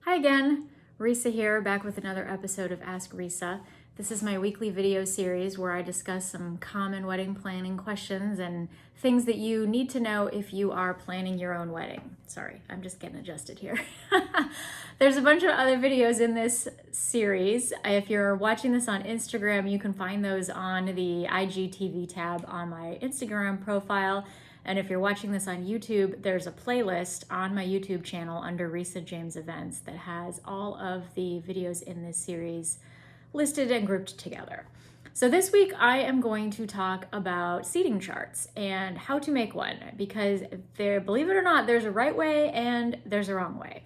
Hi again, Risa here, back with another episode of Ask Risa. This is my weekly video series where I discuss some common wedding planning questions and things that you need to know if you are planning your own wedding. Sorry, I'm just getting adjusted here. There's a bunch of other videos in this series. If you're watching this on Instagram, you can find those on the IGTV tab on my Instagram profile. And if you're watching this on YouTube, there's a playlist on my YouTube channel under Risa James Events that has all of the videos in this series listed and grouped together. So this week I am going to talk about seating charts and how to make one, because there, believe it or not, there's a right way and there's a wrong way.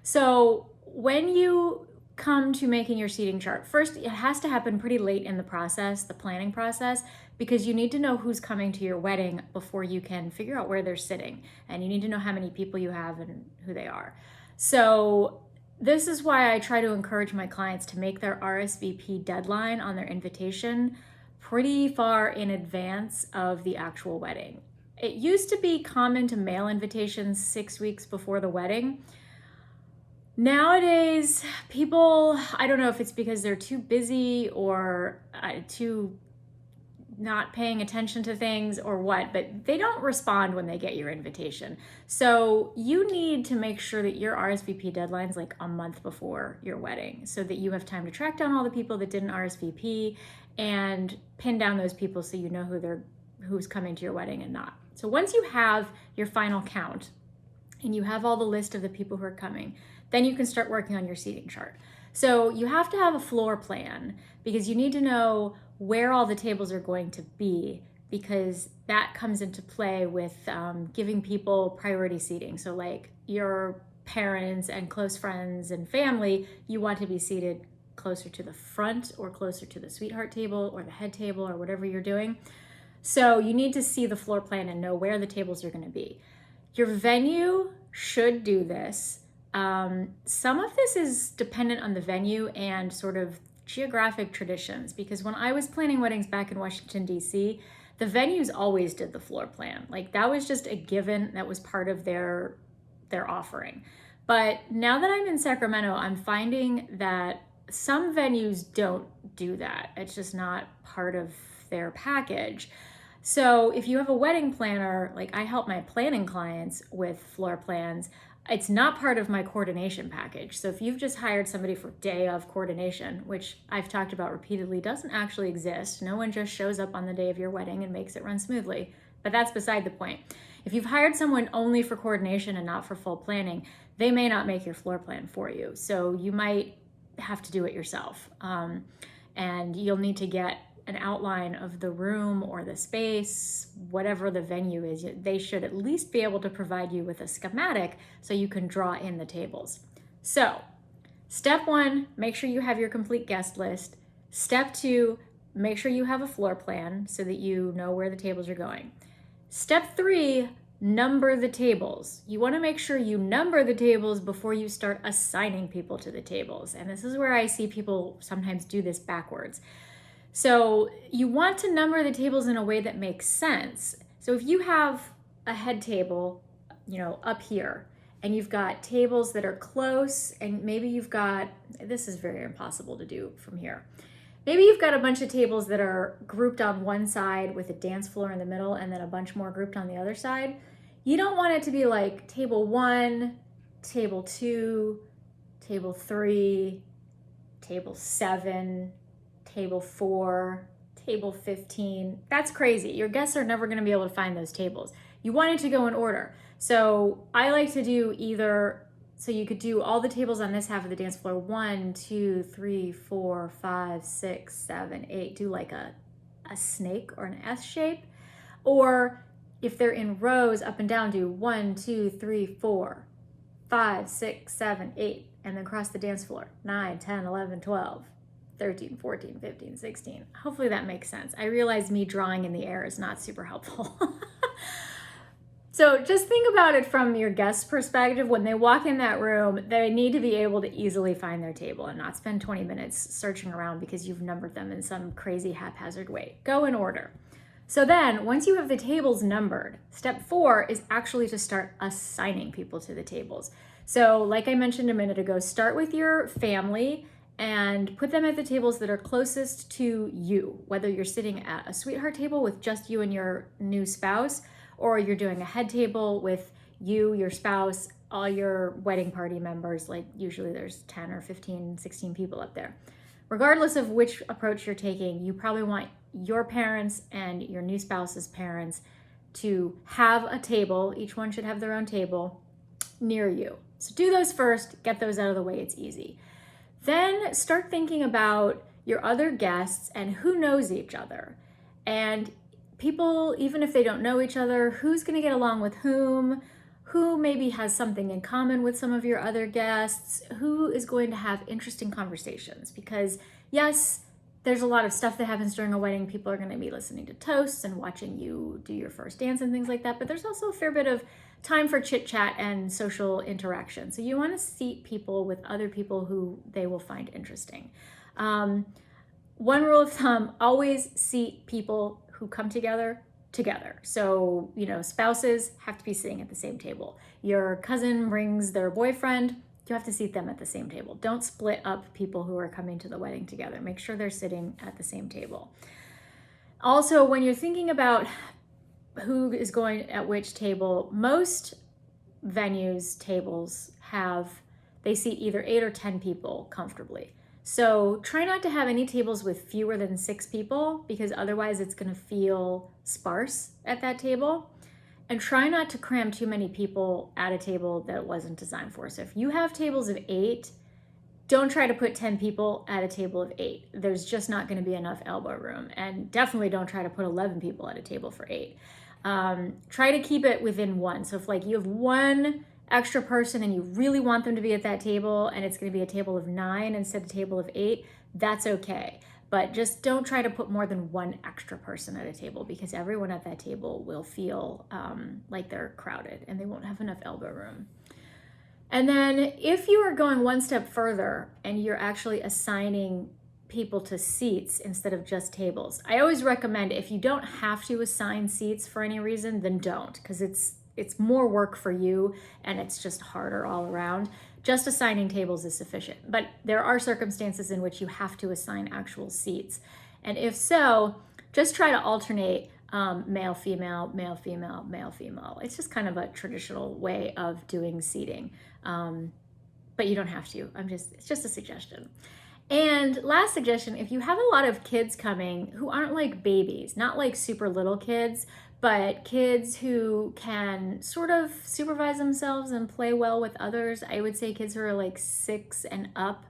So when you come to making your seating chart, first it has to happen pretty late in the process, the planning process, because you need to know who's coming to your wedding before you can figure out where they're sitting, and you need to know how many people you have and who they are. So this is why I try to encourage my clients to make their RSVP deadline on their invitation pretty far in advance of the actual wedding. It used to be common to mail invitations 6 weeks before the wedding. Nowadays, people, I don't know if it's because they're too busy or too not paying attention to things or what, but they don't respond when they get your invitation. So you need to make sure that your RSVP deadline's like a month before your wedding so that you have time to track down all the people that didn't RSVP and pin down those people so you know who's coming to your wedding and not. So once you have your final count and you have all the list of the people who are coming, then you can start working on your seating chart. So you have to have a floor plan because you need to know where all the tables are going to be, because that comes into play with giving people priority seating. So like your parents and close friends and family, you want to be seated closer to the front or closer to the sweetheart table or the head table or whatever you're doing. So you need to see the floor plan and know where the tables are going to be. Your venue should do this. Some of this is dependent on the venue and sort of geographic traditions, because when I was planning weddings back in Washington, D.C., the venues always did the floor plan. Like that was just a given, that was part of their offering. But now that I'm in Sacramento, I'm finding that some venues don't do that. It's just not part of their package. So if you have a wedding planner, like I help my planning clients with floor plans, it's not part of my coordination package. So if you've just hired somebody for day of coordination, which I've talked about repeatedly doesn't actually exist, no one just shows up on the day of your wedding and makes it run smoothly, but that's beside the point. If you've hired someone only for coordination and not for full planning, they may not make your floor plan for you. So you might have to do it yourself. And you'll need to get an outline of the room or the space, whatever the venue is. They should at least be able to provide you with a schematic so you can draw in the tables. So, step 1, make sure you have your complete guest list. Step 2, make sure you have a floor plan so that you know where the tables are going. Step 3, number the tables. You want to make sure you number the tables before you start assigning people to the tables. And this is where I see people sometimes do this backwards. So you want to number the tables in a way that makes sense. So if you have a head table, up here, and you've got tables that are close, and maybe you've got, this is very impossible to do from here. Maybe you've got a bunch of tables that are grouped on one side with a dance floor in the middle and then a bunch more grouped on the other side. You don't want it to be like table 1, table 2, table 3, table 7, table 4, table 15. That's crazy. Your guests are never going to be able to find those tables. You want it to go in order. So I like to do either, so you could do all the tables on this half of the dance floor, 1, 2, 3, 4, 5, 6, 7, 8, do like a snake or an S shape. Or if they're in rows up and down, do 1, 2, 3, 4, 5, 6, 7, 8, and then cross the dance floor, 9, 10, 11, 12. 13, 14, 15, 16. Hopefully that makes sense. I realize me drawing in the air is not super helpful. So just think about it from your guest's perspective. When they walk in that room, they need to be able to easily find their table and not spend 20 minutes searching around because you've numbered them in some crazy haphazard way. Go in order. So then once you have the tables numbered, step 4 is actually to start assigning people to the tables. So like I mentioned a minute ago, start with your family and put them at the tables that are closest to you, whether you're sitting at a sweetheart table with just you and your new spouse, or you're doing a head table with you, your spouse, all your wedding party members. Like usually there's 10 or 15, 16 people up there. Regardless of which approach you're taking, you probably want your parents and your new spouse's parents to have a table. Each one should have their own table near you. So do those first, get those out of the way, it's easy. Then start thinking about your other guests and who knows each other. And people, even if they don't know each other, who's going to get along with whom, who maybe has something in common with some of your other guests, who is going to have interesting conversations. Because yes, there's a lot of stuff that happens during a wedding. People are going to be listening to toasts and watching you do your first dance and things like that. But there's also a fair bit of time for chit chat and social interaction. So you want to seat people with other people who they will find interesting. One rule of thumb, always seat people who come together. So, spouses have to be sitting at the same table. Your cousin brings their boyfriend, you have to seat them at the same table. Don't split up people who are coming to the wedding together. Make sure they're sitting at the same table. Also, when you're thinking about who is going at which table, most venues tables they seat either 8 or 10 people comfortably. So try not to have any tables with fewer than 6 people, because otherwise it's going to feel sparse at that table. And try not to cram too many people at a table that it wasn't designed for. So if you have tables of 8, don't try to put 10 people at a table of 8. There's just not going to be enough elbow room. And definitely don't try to put 11 people at a table for 8. Try to keep it within 1. So if you have 1 extra person and you really want them to be at that table and it's going to be a table of 9 instead of a table of 8, that's okay. But just don't try to put more than 1 extra person at a table, because everyone at that table will feel like they're crowded and they won't have enough elbow room. And then if you are going one step further and you're actually assigning people to seats instead of just tables, I always recommend, if you don't have to assign seats for any reason, then don't, because it's more work for you and it's just harder all around. Just assigning tables is sufficient. But there are circumstances in which you have to assign actual seats. And if so, just try to alternate male, female, male, female, male, female. It's just kind of a traditional way of doing seating. But you don't have to. It's just a suggestion. And last suggestion, if you have a lot of kids coming who aren't like babies, not like super little kids, but kids who can sort of supervise themselves and play well with others, I would say kids who are like 6 and up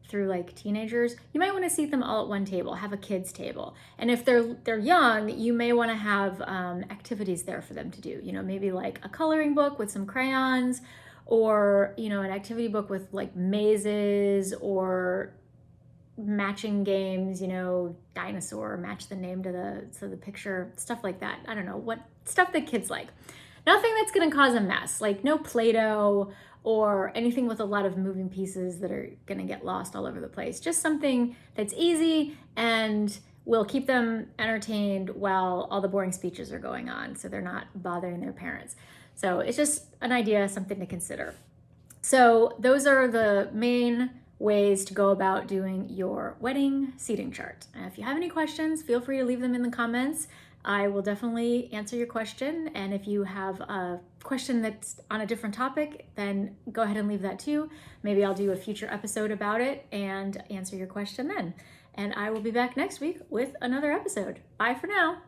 through like teenagers, you might want to seat them all at one table, have a kids table. And if they're young, you may want to have activities there for them to do, maybe like a coloring book with some crayons, or, an activity book with like mazes or matching games, dinosaur, match the name to the picture, stuff like that. I don't know, what stuff that kids like. Nothing that's going to cause a mess, like no Play-Doh or anything with a lot of moving pieces that are going to get lost all over the place. Just something that's easy and will keep them entertained while all the boring speeches are going on, so they're not bothering their parents. So it's just an idea, something to consider. So those are the main ways to go about doing your wedding seating chart. If you have any questions, feel free to leave them in the comments. I will definitely answer your question. And if you have a question that's on a different topic, then go ahead and leave that too. Maybe I'll do a future episode about it and answer your question then. And I will be back next week with another episode. Bye for now.